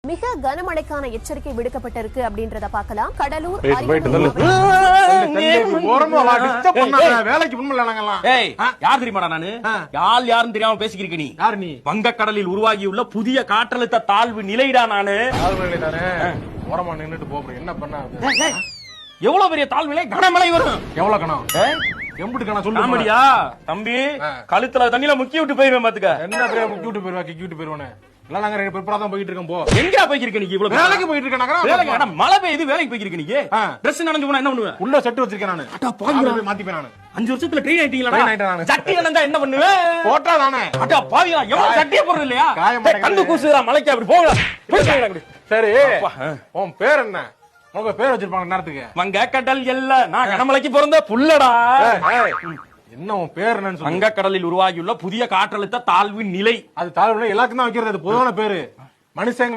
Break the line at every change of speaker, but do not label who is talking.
மிக கனமழைக்கான எச்சரிக்கை விடுக்கப்பட்டிருக்கு அப்படின்றத பார்க்கலாம். கடலூர்
வேலைக்கு
யார் தெரியுமாடா நானு யாருன்னு தெரியாம பேசிக்கிறீங்க நீ.
யாரு நீ?
வங்கக்கடலில் உருவாகியுள்ள புதிய காற்றழுத்த தாழ்வு நிலைடா நானு.
ஓரமா நின்னுட்டு போறேன். என்ன பண்ண?
எவ்வளவு பெரிய தாழ்வு நிலை? கனமழை வரும்.
எவ்வளவு கணம்? எம்புட்டு கணம் சொல்லு.
காமெடியா தம்பி? கழுத்துல தண்ணியில முக்கி விட்டு போயிருவேன் பாத்துக்க.
என்ன பெரிய முக்கி விட்டு போயிருவா? கிக்கி விட்டு போயிருவானே. எல்லாம் நாங்க பிற்பரா தான் போயிட்டு இருக்கோம். போ.
எங்க போய்க்கிருக்க நீ? இவ்வளவு
வேலைக்கு போயிட்டு இருக்கேன்.
வேலைக்கு மழை பெய்யுது, வேலைக்கு போய்க்கிருக்க நீ. டிரஸ் நனைஞ்சு போனா என்ன பண்ணுவேன்?
உள்ள செட் வச்சிருக்கேன் நானு.
அட்டா பாவிங்களா போய்
மாத்திப்பேன் நானு.
5 வருஷத்துல ட்ரெயின் ஆயிட்டீங்களா?
ட்ரெயின் ஆயிட்டேன் நானு.
சட்டி நனைஞ்சா என்ன பண்ணுவேன்?
போட்டா தானே.
அட்டா பாவிங்களா எவ்வளவு சட்டியே போறது இல்லையா? கண்டு கூசுறா மலைக்கு அப்படி போங்க.
சரி உன் பேர் என்ன? உங்க பேர் வச்சிருப்பாங்க நேரத்துக்கு.
வங்க கடல் எல்ல நான் கனமலைக்கு பிறந்த புள்ளடா.
என்ன உன் பேர் என்னன்னு சொல்லு.
வங்கக்கடலில் உருவாகியுள்ள புதிய காற்றழுத்த தாழ்வு நிலை.
அது தாழ்வு எல்லாருக்கும் தான் வைக்கிறது. அது பொதுவான பேரு. மனுஷங்க